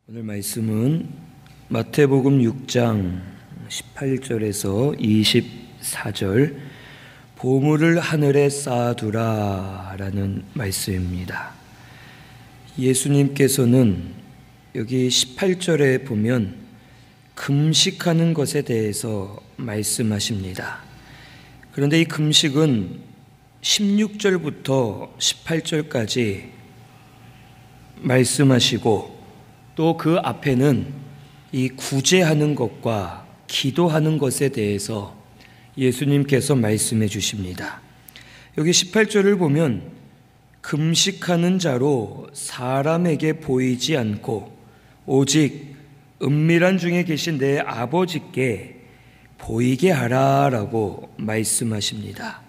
오늘 말씀은 마태복음 6장 18절에서 24절 보물을 하늘에 쌓아두라 라는 말씀입니다. 예수님께서는 여기 18절에 보면 금식하는 것에 대해서 말씀하십니다. 그런데 이 금식은 16절부터 18절까지 말씀하시고 또 그 앞에는 이 구제하는 것과 기도하는 것에 대해서 예수님께서 말씀해 주십니다. 여기 18절을 보면 금식하는 자로 사람에게 보이지 않고 오직 은밀한 중에 계신 내 아버지께 보이게 하라라고 말씀하십니다.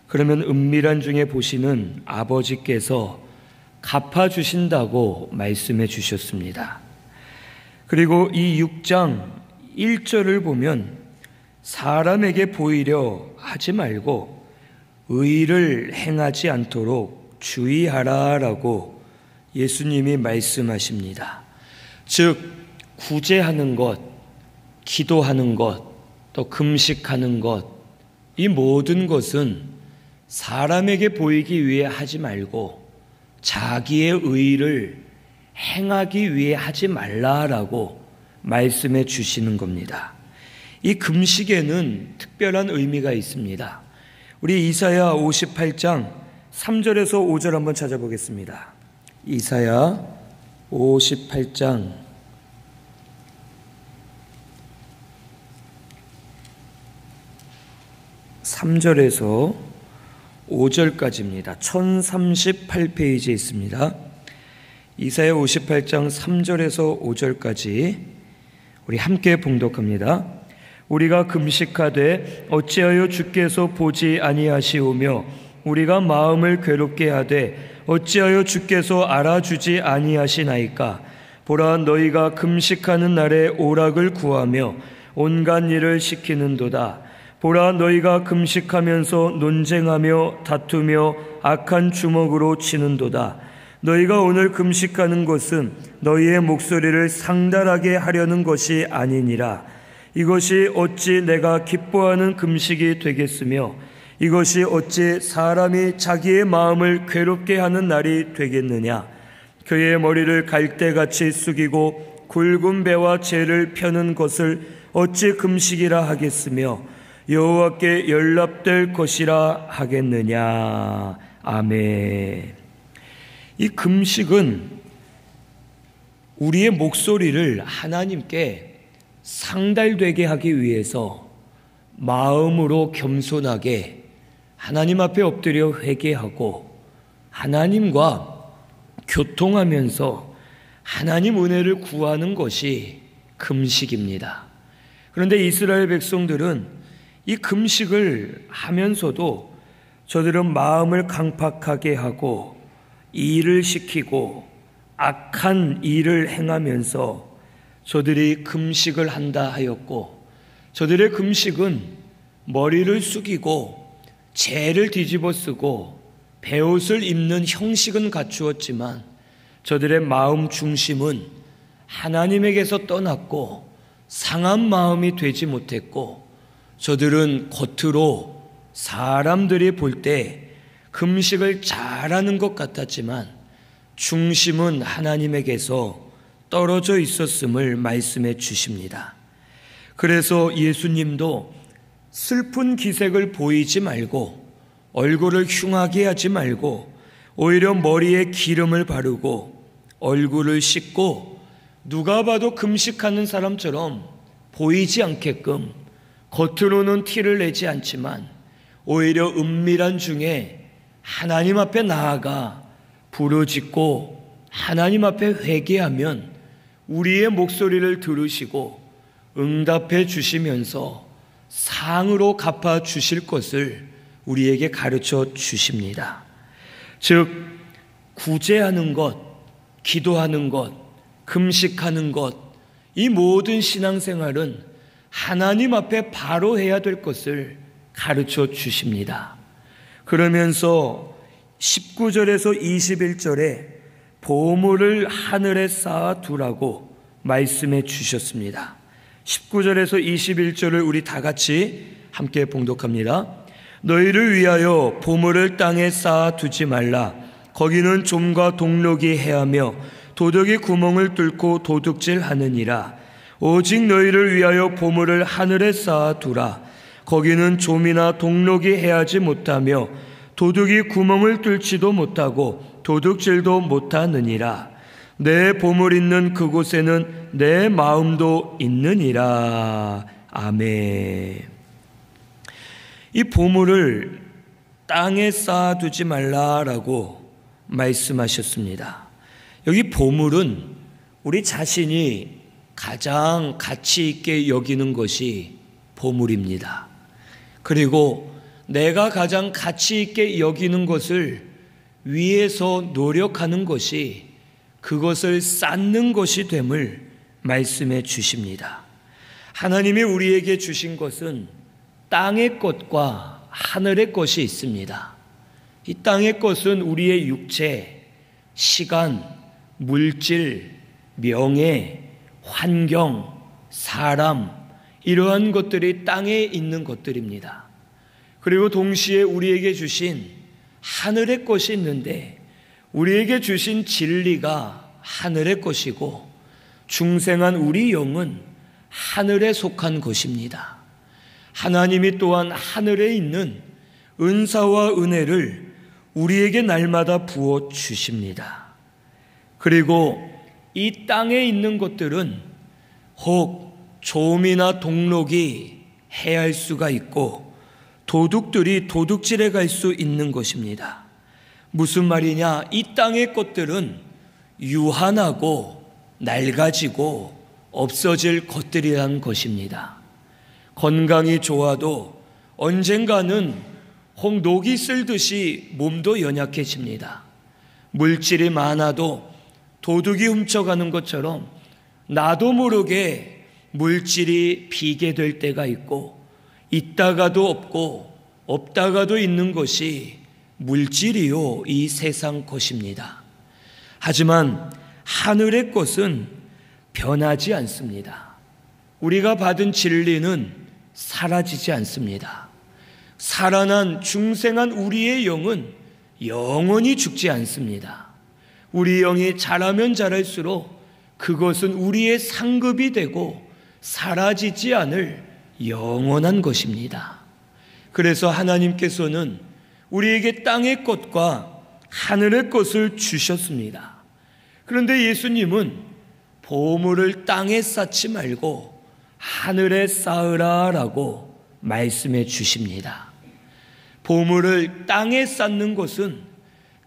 그러면 은밀한 중에 보시는 아버지께서 갚아주신다고 말씀해 주셨습니다. 그리고 이 6장 1절을 보면 사람에게 보이려 하지 말고 의를 행하지 않도록 주의하라라고 예수님이 말씀하십니다. 즉 구제하는 것, 기도하는 것, 또 금식하는 것, 이 모든 것은 사람에게 보이기 위해 하지 말고 자기의 의를 행하기 위해 하지 말라라고 말씀해 주시는 겁니다. 이 금식에는 특별한 의미가 있습니다. 우리 이사야 58장 3절에서 5절 한번 찾아보겠습니다. 이사야 58장 3절에서 5절까지입니다. 1038페이지에 있습니다. 이사야 58장 3절에서 5절까지 우리 함께 봉독합니다. 우리가 금식하되 어찌하여 주께서 보지 아니하시오며 우리가 마음을 괴롭게 하되 어찌하여 주께서 알아주지 아니하시나이까. 보라, 너희가 금식하는 날에 오락을 구하며 온갖 일을 시키는도다. 보라, 너희가 금식하면서 논쟁하며 다투며 악한 주먹으로 치는도다. 너희가 오늘 금식하는 것은 너희의 목소리를 상달하게 하려는 것이 아니니라. 이것이 어찌 내가 기뻐하는 금식이 되겠으며 이것이 어찌 사람이 자기의 마음을 괴롭게 하는 날이 되겠느냐. 그의 머리를 갈대같이 숙이고 굵은 배와 재를 펴는 것을 어찌 금식이라 하겠으며 여호와께 연락될 것이라 하겠느냐. 아멘. 이 금식은 우리의 목소리를 하나님께 상달되게 하기 위해서 마음으로 겸손하게 하나님 앞에 엎드려 회개하고 하나님과 교통하면서 하나님 은혜를 구하는 것이 금식입니다. 그런데 이스라엘 백성들은 이 금식을 하면서도 저들은 마음을 강팍하게 하고 일을 시키고 악한 일을 행하면서 저들이 금식을 한다 하였고, 저들의 금식은 머리를 숙이고 재를 뒤집어 쓰고 베옷을 입는 형식은 갖추었지만 저들의 마음 중심은 하나님에게서 떠났고 상한 마음이 되지 못했고, 저들은 겉으로 사람들이 볼 때 금식을 잘하는 것 같았지만 중심은 하나님에게서 떨어져 있었음을 말씀해 주십니다. 그래서 예수님도 슬픈 기색을 보이지 말고 얼굴을 흉하게 하지 말고 오히려 머리에 기름을 바르고 얼굴을 씻고 누가 봐도 금식하는 사람처럼 보이지 않게끔 겉으로는 티를 내지 않지만 오히려 은밀한 중에 하나님 앞에 나아가 부르짖고 하나님 앞에 회개하면 우리의 목소리를 들으시고 응답해 주시면서 상으로 갚아 주실 것을 우리에게 가르쳐 주십니다. 즉 구제하는 것, 기도하는 것, 금식하는 것, 이 모든 신앙생활은 하나님 앞에 바로 해야 될 것을 가르쳐 주십니다. 그러면서 19절에서 21절에 보물을 하늘에 쌓아두라고 말씀해 주셨습니다. 19절에서 21절을 우리 다 같이 함께 봉독합니다. 너희를 위하여 보물을 땅에 쌓아 두지 말라. 거기는 좀과 동록이 해하며 도둑이 구멍을 뚫고 도둑질하느니라. 오직 너희를 위하여 보물을 하늘에 쌓아 두라. 거기는 좀이나 동록이 해하지 못하며 도둑이 구멍을 뚫지도 못하고 도둑질도 못하느니라. 내 보물 있는 그곳에는 내 마음도 있느니라. 아멘. 이 보물을 땅에 쌓아두지 말라라고 말씀하셨습니다. 여기 보물은 우리 자신이 가장 가치 있게 여기는 것이 보물입니다. 그리고 내가 가장 가치 있게 여기는 것을 위해서 노력하는 것이 그것을 쌓는 것이 됨을 말씀해 주십니다. 하나님이 우리에게 주신 것은 땅의 것과 하늘의 것이 있습니다. 이 땅의 것은 우리의 육체, 시간, 물질, 명예, 환경, 사람, 이러한 것들이 땅에 있는 것들입니다. 그리고 동시에 우리에게 주신 하늘의 것이 있는데 우리에게 주신 진리가 하늘의 것이고 중생한 우리 영은 하늘에 속한 것입니다. 하나님이 또한 하늘에 있는 은사와 은혜를 우리에게 날마다 부어 주십니다. 그리고 이 땅에 있는 것들은 혹 좀이나 동록이 해할 수가 있고 도둑들이 도둑질해 갈 수 있는 것입니다. 무슨 말이냐? 이 땅의 것들은 유한하고 낡아지고 없어질 것들이란 것입니다. 건강이 좋아도 언젠가는 혹 녹이 쓸듯이 몸도 연약해집니다. 물질이 많아도 도둑이 훔쳐가는 것처럼 나도 모르게 물질이 비게 될 때가 있고 있다가도 없고 없다가도 있는 것이 물질이요 이 세상 것입니다. 하지만 하늘의 것은 변하지 않습니다. 우리가 받은 진리는 사라지지 않습니다. 살아난 중생한 우리의 영은 영원히 죽지 않습니다. 우리 영이 자라면 자랄수록 그것은 우리의 상급이 되고 사라지지 않을 영원한 것입니다. 그래서 하나님께서는 우리에게 땅의 것과 하늘의 것을 주셨습니다. 그런데 예수님은 보물을 땅에 쌓지 말고 하늘에 쌓으라라고 말씀해 주십니다. 보물을 땅에 쌓는 것은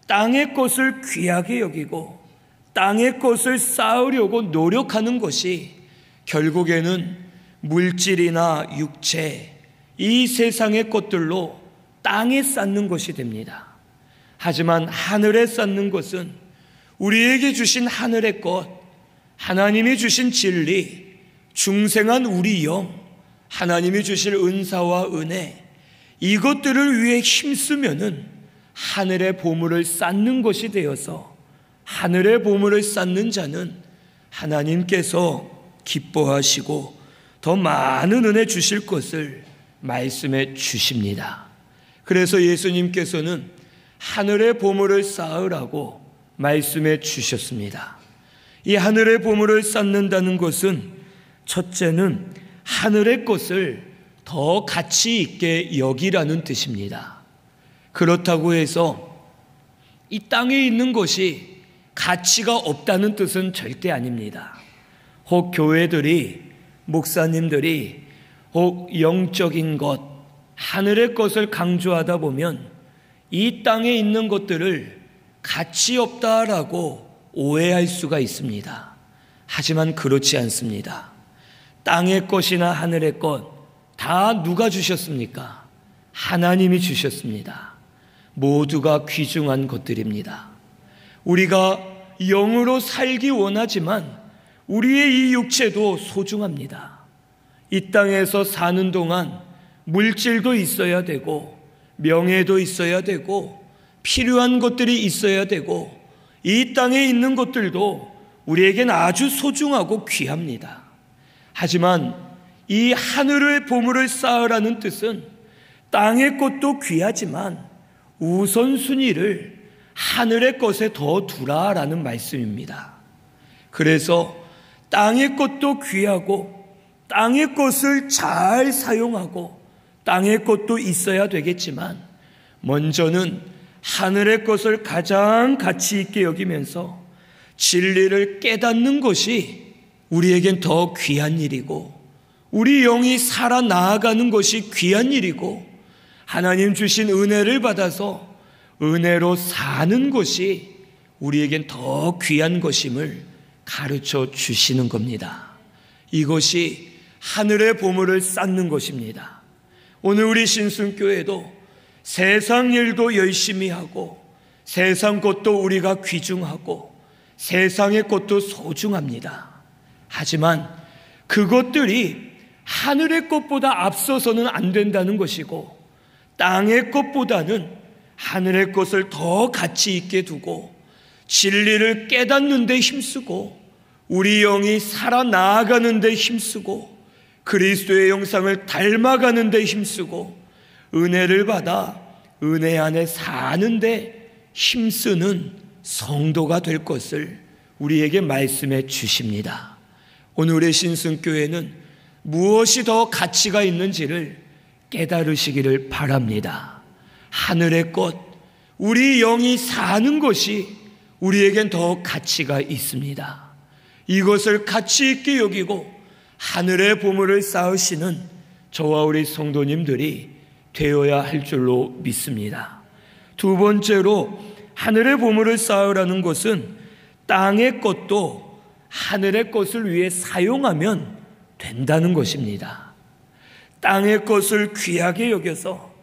땅의 것을 귀하게 여기고 땅의 것을 쌓으려고 노력하는 것이 결국에는 물질이나 육체, 이 세상의 것들로 땅에 쌓는 것이 됩니다. 하지만 하늘에 쌓는 것은 우리에게 주신 하늘의 것, 하나님이 주신 진리, 중생한 우리 영, 하나님이 주실 은사와 은혜, 이것들을 위해 힘쓰면은 하늘의 보물을 쌓는 것이 되어서 하늘의 보물을 쌓는 자는 하나님께서 기뻐하시고 더 많은 은혜 주실 것을 말씀해 주십니다. 그래서 예수님께서는 하늘의 보물을 쌓으라고 말씀해 주셨습니다. 이 하늘의 보물을 쌓는다는 것은 첫째는 하늘의 것을 더 가치 있게 여기라는 뜻입니다. 그렇다고 해서 이 땅에 있는 것이 가치가 없다는 뜻은 절대 아닙니다. 혹 교회들이, 목사님들이 혹 영적인 것, 하늘의 것을 강조하다 보면 이 땅에 있는 것들을 가치 없다라고 오해할 수가 있습니다. 하지만 그렇지 않습니다. 땅의 것이나 하늘의 것 다 누가 주셨습니까? 하나님이 주셨습니다. 모두가 귀중한 것들입니다. 우리가 영으로 살기 원하지만 우리의 이 육체도 소중합니다. 이 땅에서 사는 동안 물질도 있어야 되고 명예도 있어야 되고 필요한 것들이 있어야 되고 이 땅에 있는 것들도 우리에겐 아주 소중하고 귀합니다. 하지만 이 하늘의 보물을 쌓으라는 뜻은 땅의 것도 귀하지만 우선순위를 하늘의 것에 더 두라라는 말씀입니다. 그래서 땅의 것도 귀하고 땅의 것을 잘 사용하고 땅의 것도 있어야 되겠지만 먼저는 하늘의 것을 가장 가치 있게 여기면서 진리를 깨닫는 것이 우리에겐 더 귀한 일이고 우리 영이 살아나아가는 것이 귀한 일이고 하나님 주신 은혜를 받아서 은혜로 사는 것이 우리에겐 더 귀한 것임을 가르쳐 주시는 겁니다. 이것이 하늘의 보물을 쌓는 것입니다. 오늘 우리 신순교회도 세상 일도 열심히 하고 세상 것도 우리가 귀중하고 세상의 것도 소중합니다. 하지만 그것들이 하늘의 것보다 앞서서는 안 된다는 것이고 땅의 것보다는 하늘의 것을 더 가치 있게 두고 진리를 깨닫는 데 힘쓰고 우리 영이 살아나아가는 데 힘쓰고 그리스도의 형상을 닮아가는 데 힘쓰고 은혜를 받아 은혜 안에 사는 데 힘쓰는 성도가 될 것을 우리에게 말씀해 주십니다. 오늘의 신순교회는 무엇이 더 가치가 있는지를 깨달으시기를 바랍니다. 하늘의 것, 우리 영이 사는 것이 우리에겐 더 가치가 있습니다. 이것을 가치 있게 여기고 하늘의 보물을 쌓으시는 저와 우리 성도님들이 되어야 할 줄로 믿습니다. 두 번째로 하늘의 보물을 쌓으라는 것은 땅의 것도 하늘의 것을 위해 사용하면 된다는 것입니다. 땅의 것을 귀하게 여겨서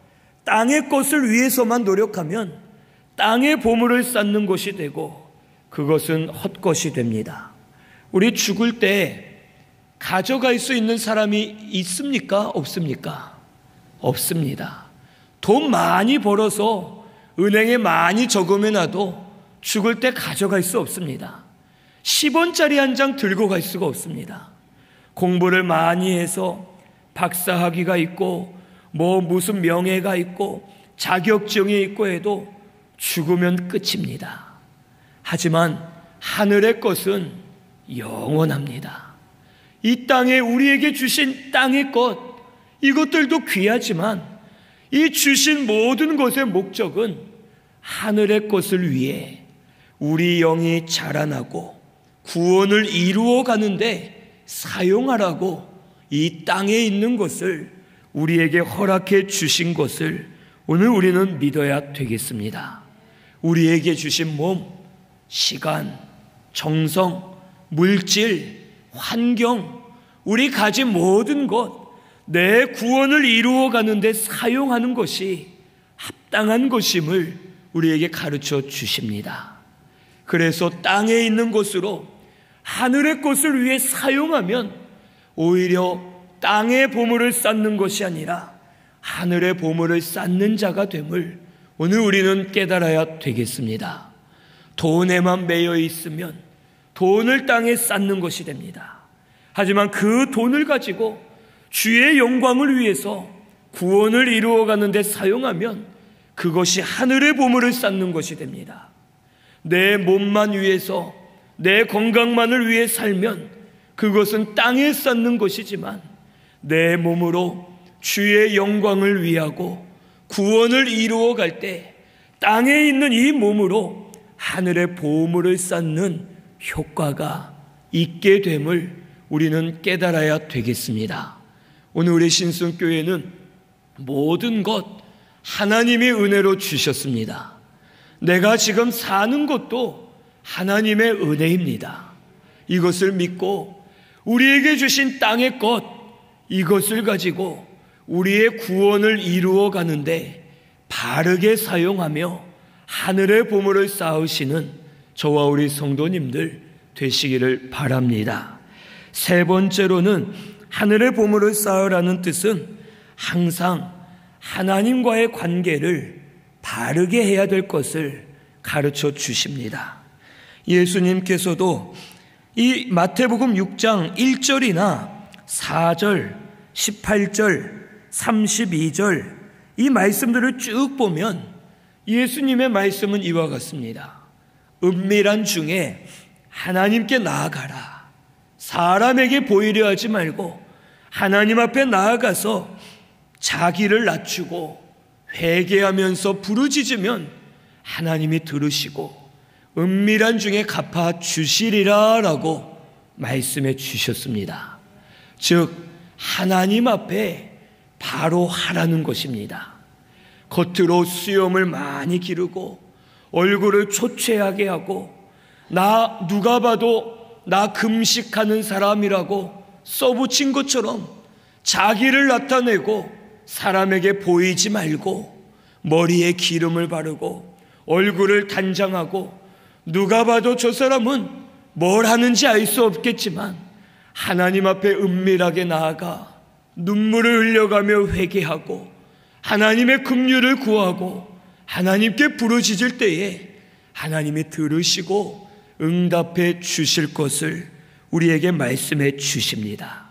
땅의 것을 위해서만 노력하면 땅의 보물을 쌓는 것이 되고 그것은 헛것이 됩니다. 우리 죽을 때 가져갈 수 있는 사람이 있습니까? 없습니까? 없습니다. 돈 많이 벌어서 은행에 많이 저금해놔도 죽을 때 가져갈 수 없습니다. 10원짜리 한 장 들고 갈 수가 없습니다. 공부를 많이 해서 박사학위가 있고 무슨 명예가 있고 자격증이 있고 해도 죽으면 끝입니다. 하지만 하늘의 것은 영원합니다. 이 땅에 우리에게 주신 땅의 것, 이것들도 귀하지만 이 주신 모든 것의 목적은 하늘의 것을 위해 우리 영이 자라나고 구원을 이루어 가는데 사용하라고 이 땅에 있는 것을 우리에게 허락해 주신 것을 오늘 우리는 믿어야 되겠습니다. 우리에게 주신 몸, 시간, 정성, 물질, 환경, 우리 가진 모든 것, 내 구원을 이루어 가는데 사용하는 것이 합당한 것임을 우리에게 가르쳐 주십니다. 그래서 땅에 있는 것으로 하늘의 것을 위해 사용하면 오히려 땅의 보물을 쌓는 것이 아니라 하늘의 보물을 쌓는 자가 됨을 오늘 우리는 깨달아야 되겠습니다. 돈에만 매여 있으면 돈을 땅에 쌓는 것이 됩니다. 하지만 그 돈을 가지고 주의 영광을 위해서 구원을 이루어가는 데 사용하면 그것이 하늘의 보물을 쌓는 것이 됩니다. 내 몸만 위해서 내 건강만을 위해 살면 그것은 땅에 쌓는 것이지만 내 몸으로 주의 영광을 위하고 구원을 이루어갈 때 땅에 있는 이 몸으로 하늘의 보물을 쌓는 효과가 있게 됨을 우리는 깨달아야 되겠습니다. 오늘 우리 신순교회는 모든 것 하나님의 은혜로 주셨습니다. 내가 지금 사는 것도 하나님의 은혜입니다. 이것을 믿고 우리에게 주신 땅의 것, 이것을 가지고 우리의 구원을 이루어 가는데 바르게 사용하며 하늘의 보물을 쌓으시는 저와 우리 성도님들 되시기를 바랍니다. 세 번째로는 하늘의 보물을 쌓으라는 뜻은 항상 하나님과의 관계를 바르게 해야 될 것을 가르쳐 주십니다. 예수님께서도 이 마태복음 6장 1절이나 4절, 18절, 32절 이 말씀들을 쭉 보면 예수님의 말씀은 이와 같습니다. 은밀한 중에 하나님께 나아가라. 사람에게 보이려 하지 말고 하나님 앞에 나아가서 자기를 낮추고 회개하면서 부르짖으면 하나님이 들으시고 은밀한 중에 갚아 주시리라 라고 말씀해 주셨습니다. 즉 하나님 앞에 바로 하라는 것입니다. 겉으로 수염을 많이 기르고 얼굴을 초췌하게 하고 누가 봐도 나 금식하는 사람이라고 써붙인 것처럼 자기를 나타내고 사람에게 보이지 말고 머리에 기름을 바르고 얼굴을 단장하고 누가 봐도 저 사람은 뭘 하는지 알 수 없겠지만 하나님 앞에 은밀하게 나아가 눈물을 흘려가며 회개하고 하나님의 긍휼을 구하고 하나님께 부르짖을 때에 하나님이 들으시고 응답해 주실 것을 우리에게 말씀해 주십니다.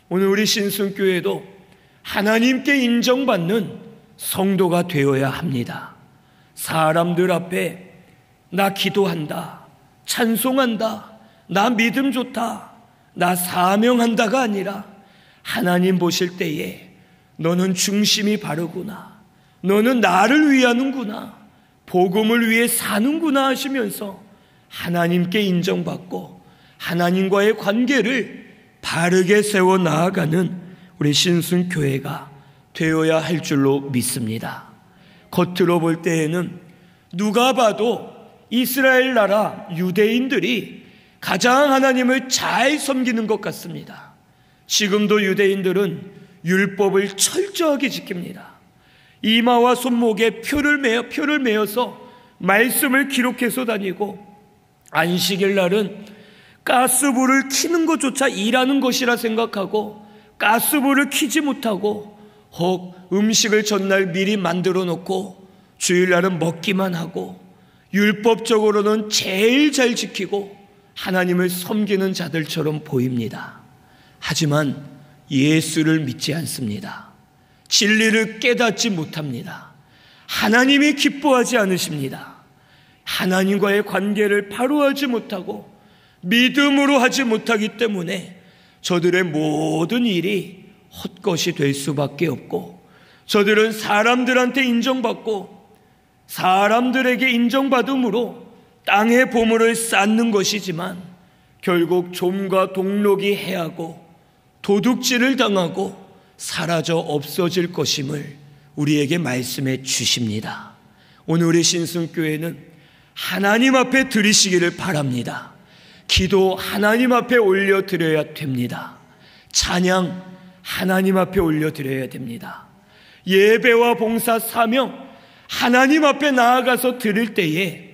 오늘 우리 신순교회도 하나님께 인정받는 성도가 되어야 합니다. 사람들 앞에 나 기도한다, 찬송한다, 나 믿음 좋다, 나 사명한다가 아니라 하나님 보실 때에 너는 중심이 바르구나, 너는 나를 위하는구나, 복음을 위해 사는구나 하시면서 하나님께 인정받고 하나님과의 관계를 바르게 세워 나아가는 우리 신순교회가 되어야 할 줄로 믿습니다. 겉으로 볼 때에는 누가 봐도 이스라엘 나라 유대인들이 가장 하나님을 잘 섬기는 것 같습니다. 지금도 유대인들은 율법을 철저하게 지킵니다. 이마와 손목에 표를 메어서 말씀을 기록해서 다니고 안식일 날은 가스불을 켜는 것조차 일하는 것이라 생각하고 가스불을 켜지 못하고 혹 음식을 전날 미리 만들어 놓고 주일날은 먹기만 하고 율법적으로는 제일 잘 지키고 하나님을 섬기는 자들처럼 보입니다. 하지만 예수를 믿지 않습니다. 진리를 깨닫지 못합니다. 하나님이 기뻐하지 않으십니다. 하나님과의 관계를 바로 하지 못하고 믿음으로 하지 못하기 때문에 저들의 모든 일이 헛것이 될 수밖에 없고 저들은 사람들한테 인정받고 사람들에게 인정받음으로 땅의 보물을 쌓는 것이지만 결국 좀과 동록이 해하고 도둑질을 당하고 사라져 없어질 것임을 우리에게 말씀해 주십니다. 오늘 우리 신순교회는 하나님 앞에 드리시기를 바랍니다. 기도 하나님 앞에 올려드려야 됩니다. 찬양 하나님 앞에 올려드려야 됩니다. 예배와 봉사 사명 하나님 앞에 나아가서 드릴 때에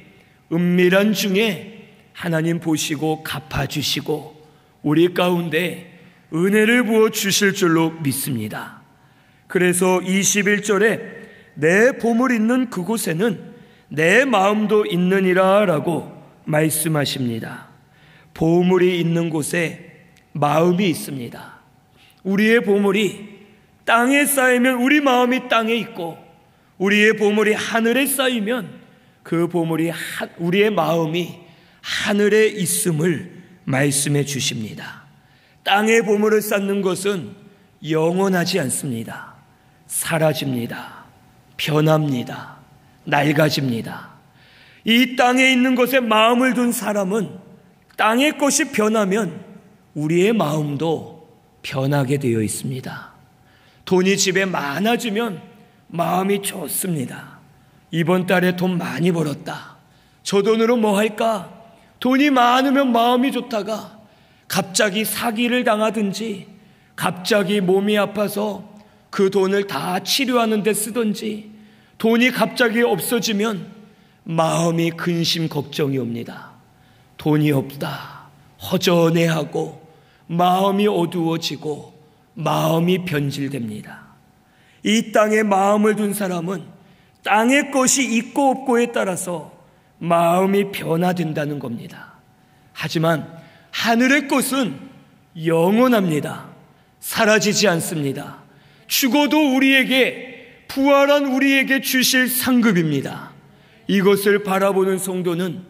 은밀한 중에 하나님 보시고 갚아주시고 우리 가운데 은혜를 부어 주실 줄로 믿습니다. 그래서 21절에 내 보물 있는 그곳에는 내 마음도 있느니라 라고 말씀하십니다. 보물이 있는 곳에 마음이 있습니다. 우리의 보물이 땅에 쌓이면 우리 마음이 땅에 있고 우리의 보물이 하늘에 쌓이면 그 보물이 우리의 마음이 하늘에 있음을 말씀해 주십니다. 땅의 보물을 쌓는 것은 영원하지 않습니다. 사라집니다. 변합니다. 낡아집니다. 이 땅에 있는 것에 마음을 둔 사람은 땅의 것이 변하면 우리의 마음도 변하게 되어 있습니다. 돈이 집에 많아지면 마음이 좋습니다. 이번 달에 돈 많이 벌었다. 저 돈으로 뭐 할까? 돈이 많으면 마음이 좋다가 갑자기 사기를 당하든지 갑자기 몸이 아파서 그 돈을 다 치료하는 데 쓰든지 돈이 갑자기 없어지면 마음이 근심 걱정이 옵니다. 돈이 없다. 허전해하고 마음이 어두워지고 마음이 변질됩니다. 이 땅에 마음을 둔 사람은 땅의 것이 있고 없고에 따라서 마음이 변화된다는 겁니다. 하지만 하늘의 것은 영원합니다. 사라지지 않습니다. 죽어도 우리에게, 부활한 우리에게 주실 상급입니다. 이것을 바라보는 성도는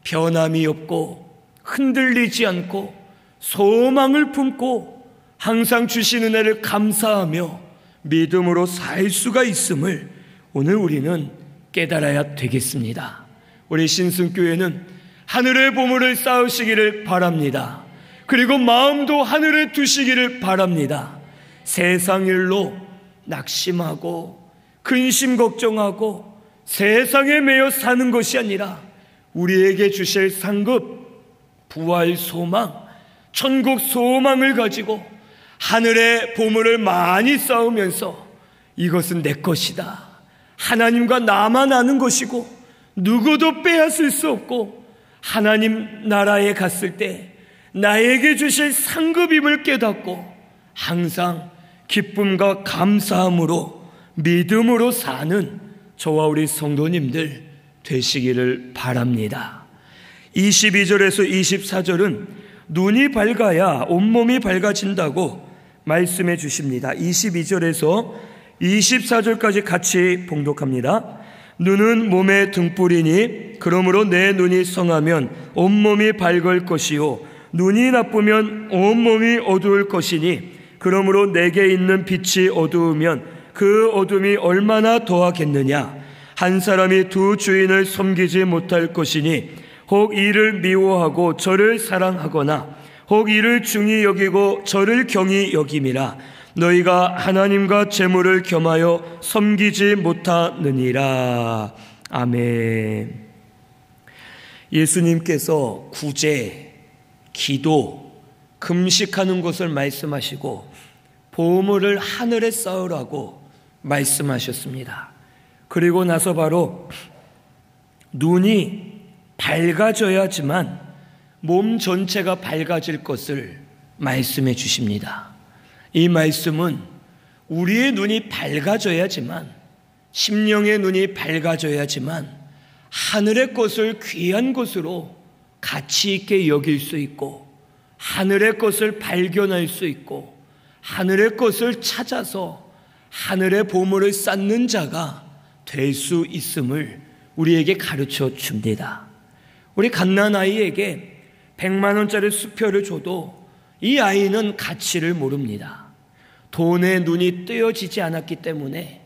변함이 없고 흔들리지 않고 소망을 품고 항상 주신 은혜를 감사하며 믿음으로 살 수가 있음을 오늘 우리는 깨달아야 되겠습니다. 우리 신승교회는 하늘의 보물을 쌓으시기를 바랍니다. 그리고 마음도 하늘에 두시기를 바랍니다. 세상 일로 낙심하고 근심 걱정하고 세상에 매여 사는 것이 아니라 우리에게 주실 상급, 부활 소망, 천국 소망을 가지고 하늘의 보물을 많이 쌓으면서 이것은 내 것이다, 하나님과 나만 아는 것이고 누구도 빼앗을 수 없고 하나님 나라에 갔을 때 나에게 주실 상급임을 깨닫고 항상 기쁨과 감사함으로 믿음으로 사는 저와 우리 성도님들 되시기를 바랍니다. 22절에서 24절은 눈이 밝아야 온몸이 밝아진다고 말씀해 주십니다. 22절에서 24절까지 같이 봉독합니다. 눈은 몸의 등불이니 그러므로 내 눈이 성하면 온몸이 밝을 것이요 눈이 나쁘면 온몸이 어두울 것이니 그러므로 내게 있는 빛이 어두우면 그 어둠이 얼마나 더하겠느냐. 한 사람이 두 주인을 섬기지 못할 것이니 혹 이를 미워하고 저를 사랑하거나 혹 이를 중히 여기고 저를 경히 여김이라. 너희가 하나님과 재물을 겸하여 섬기지 못하느니라. 아멘. 예수님께서 구제, 기도, 금식하는 것을 말씀하시고 보물을 하늘에 쌓으라고 말씀하셨습니다. 그리고 나서 바로 눈이 밝아져야지만 몸 전체가 밝아질 것을 말씀해 주십니다. 이 말씀은 우리의 눈이 밝아져야지만, 심령의 눈이 밝아져야지만 하늘의 것을 귀한 것으로 가치 있게 여길 수 있고 하늘의 것을 발견할 수 있고 하늘의 것을 찾아서 하늘의 보물을 쌓는 자가 될 수 있음을 우리에게 가르쳐 줍니다. 우리 갓난아이에게 100만 원짜리 수표를 줘도 이 아이는 가치를 모릅니다. 돈에 눈이 뜨여지지 않았기 때문에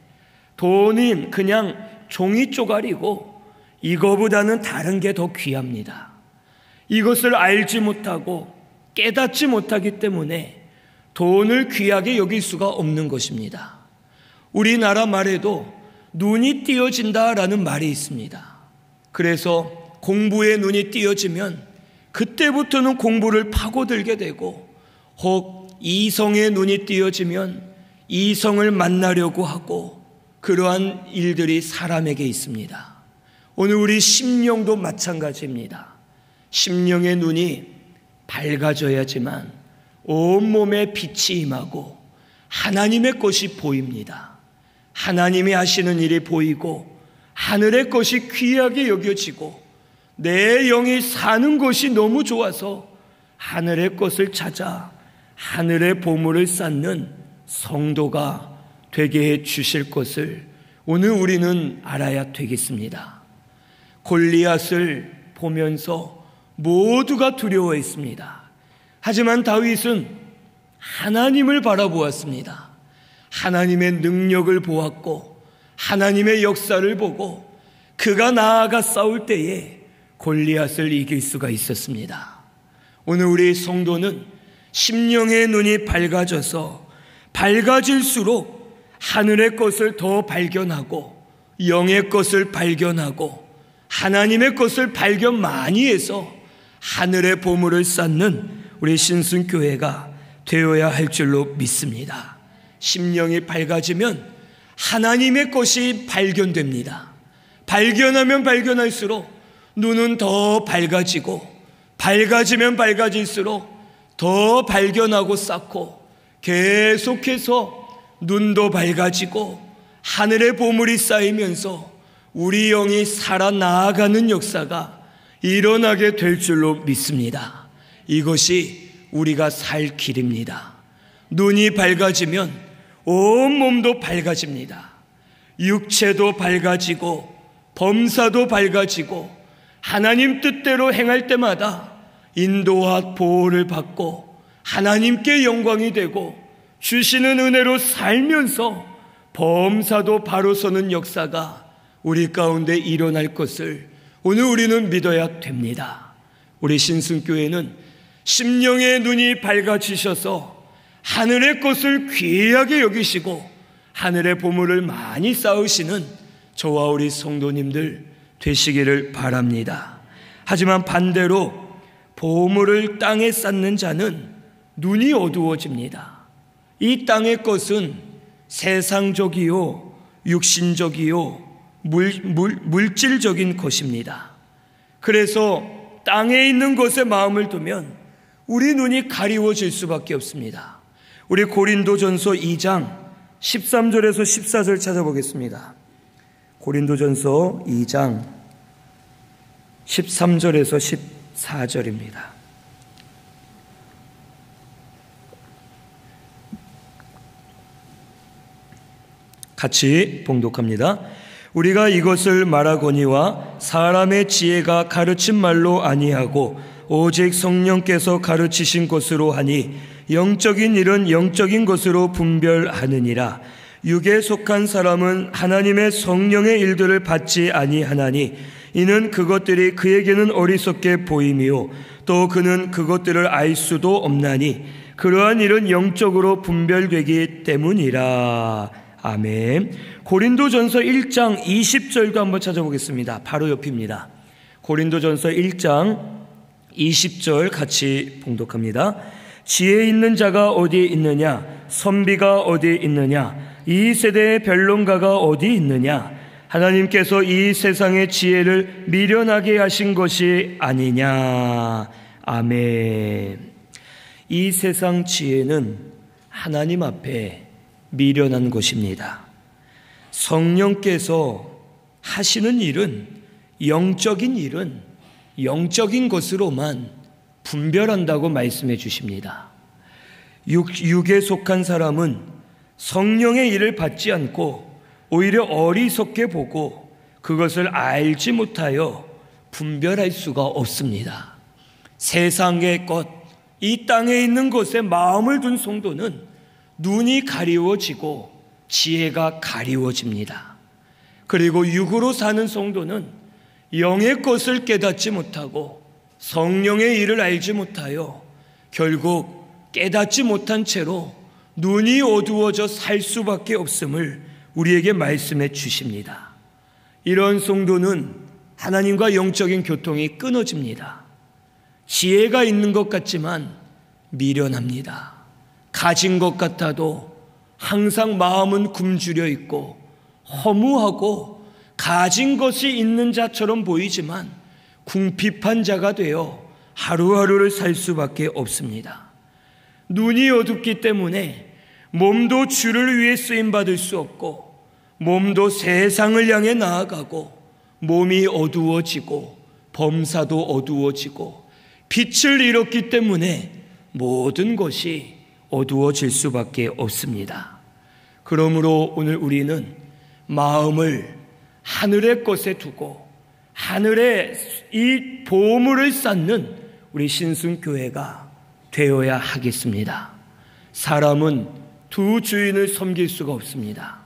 돈은 그냥 종이 쪼가리고 이거보다는 다른 게 더 귀합니다. 이것을 알지 못하고 깨닫지 못하기 때문에 돈을 귀하게 여길 수가 없는 것입니다. 우리나라 말에도 눈이 띄어진다라는 말이 있습니다. 그래서 공부에 눈이 띄어지면 그때부터는 공부를 파고들게 되고, 혹 이성의 눈이 띄어지면 이성을 만나려고 하고, 그러한 일들이 사람에게 있습니다. 오늘 우리 심령도 마찬가지입니다. 심령의 눈이 밝아져야지만 온몸에 빛이 임하고 하나님의 것이 보입니다. 하나님이 하시는 일이 보이고 하늘의 것이 귀하게 여겨지고 내 영이 사는 것이 너무 좋아서 하늘의 것을 찾아 하늘의 보물을 쌓는 성도가 되게 해 주실 것을 오늘 우리는 알아야 되겠습니다. 골리앗을 보면서 모두가 두려워했습니다. 하지만 다윗은 하나님을 바라보았습니다. 하나님의 능력을 보았고 하나님의 역사를 보고 그가 나아가 싸울 때에 골리앗을 이길 수가 있었습니다. 오늘 우리 성도는 심령의 눈이 밝아져서 밝아질수록 하늘의 것을 더 발견하고 영의 것을 발견하고 하나님의 것을 발견 많이 해서 하늘의 보물을 쌓는 우리 신순교회가 되어야 할 줄로 믿습니다. 심령이 밝아지면 하나님의 것이 발견됩니다. 발견하면 발견할수록 눈은 더 밝아지고 밝아지면 밝아질수록 더 발견하고 쌓고 계속해서 눈도 밝아지고 하늘의 보물이 쌓이면서 우리 영이 살아나가는 역사가 일어나게 될 줄로 믿습니다. 이것이 우리가 살 길입니다. 눈이 밝아지면 온 몸도 밝아집니다. 육체도 밝아지고 범사도 밝아지고 하나님 뜻대로 행할 때마다 인도와 보호를 받고 하나님께 영광이 되고 주시는 은혜로 살면서 범사도 바로 서는 역사가 우리 가운데 일어날 것을 오늘 우리는 믿어야 됩니다. 우리 신승교회는 심령의 눈이 밝아지셔서 하늘의 것을 귀하게 여기시고 하늘의 보물을 많이 쌓으시는 저와 우리 성도님들 되시기를 바랍니다. 하지만 반대로 보물을 땅에 쌓는 자는 눈이 어두워집니다. 이 땅의 것은 세상적이요 육신적이요 물질적인 것입니다. 그래서 땅에 있는 것에 마음을 두면 우리 눈이 가리워질 수밖에 없습니다. 우리 고린도전서 2장 13절에서 14절 찾아보겠습니다. 고린도전서 2장 13절에서 14절입니다. 같이 봉독합니다. 우리가 이것을 말하거니와 사람의 지혜가 가르친 말로 아니하고 오직 성령께서 가르치신 것으로 하니 영적인 일은 영적인 것으로 분별하느니라. 육에 속한 사람은 하나님의 성령의 일들을 받지 아니하나니 이는 그것들이 그에게는 어리석게 보임이요 또 그는 그것들을 알 수도 없나니 그러한 일은 영적으로 분별되기 때문이라. 아멘. 고린도전서 1장 20절도 한번 찾아보겠습니다. 바로 옆입니다. 고린도전서 1장 20절 같이 봉독합니다. 지혜 있는 자가 어디 있느냐? 선비가 어디 있느냐? 이 세대의 변론가가 어디 있느냐? 하나님께서 이 세상의 지혜를 미련하게 하신 것이 아니냐? 아멘. 이 세상 지혜는 하나님 앞에 미련한 것입니다. 성령께서 하시는 일은 영적인 일은 영적인 것으로만 분별한다고 말씀해 주십니다. 육에 속한 사람은 성령의 일을 받지 않고 오히려 어리석게 보고 그것을 알지 못하여 분별할 수가 없습니다. 세상의 것, 이 땅에 있는 것에 마음을 둔 성도는 눈이 가리워지고 지혜가 가리워집니다. 그리고 육으로 사는 성도는 영의 것을 깨닫지 못하고 성령의 일을 알지 못하여 결국 깨닫지 못한 채로 눈이 어두워져 살 수밖에 없음을 우리에게 말씀해 주십니다. 이런 성도는 하나님과 영적인 교통이 끊어집니다. 지혜가 있는 것 같지만 미련합니다. 가진 것 같아도 항상 마음은 굶주려 있고 허무하고 가진 것이 있는 자처럼 보이지만 궁핍한 자가 되어 하루하루를 살 수밖에 없습니다. 눈이 어둡기 때문에 몸도 주를 위해 쓰임받을 수 없고 몸도 세상을 향해 나아가고 몸이 어두워지고 범사도 어두워지고 빛을 잃었기 때문에 모든 것이 어두워질 수밖에 없습니다. 그러므로 오늘 우리는 마음을 하늘의 것에 두고 하늘에 이 보물을 쌓는 우리 신승교회가 되어야 하겠습니다. 사람은 두 주인을 섬길 수가 없습니다.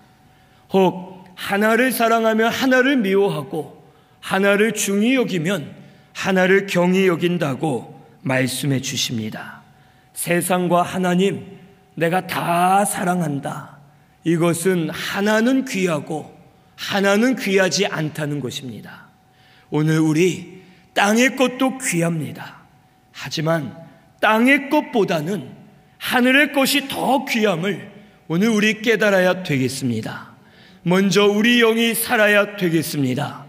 혹 하나를 사랑하며 하나를 미워하고 하나를 중히 여기면 하나를 경히 여긴다고 말씀해 주십니다. 세상과 하나님, 내가 다 사랑한다. 이것은 하나는 귀하고 하나는 귀하지 않다는 것입니다. 오늘 우리 땅의 것도 귀합니다. 하지만 땅의 것보다는 하늘의 것이 더 귀함을 오늘 우리 깨달아야 되겠습니다. 먼저 우리 영이 살아야 되겠습니다.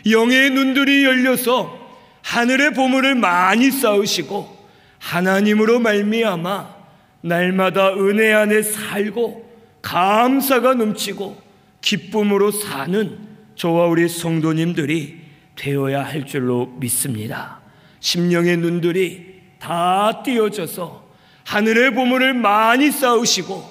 영의 눈들이 열려서 하늘의 보물을 많이 쌓으시고 하나님으로 말미암아 날마다 은혜 안에 살고 감사가 넘치고 기쁨으로 사는 저와 우리 성도님들이 되어야 할 줄로 믿습니다. 심령의 눈들이 다 띄어져서 하늘의 보물을 많이 쌓으시고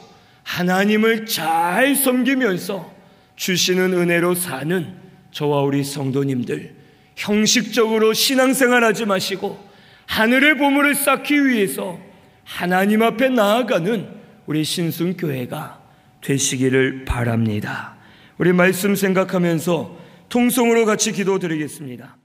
하나님을 잘 섬기면서 주시는 은혜로 사는 저와 우리 성도님들, 형식적으로 신앙생활하지 마시고 하늘의 보물을 쌓기 위해서 하나님 앞에 나아가는 우리 신순교회가 되시기를 바랍니다. 우리 말씀 생각하면서 통성으로 같이 기도드리겠습니다.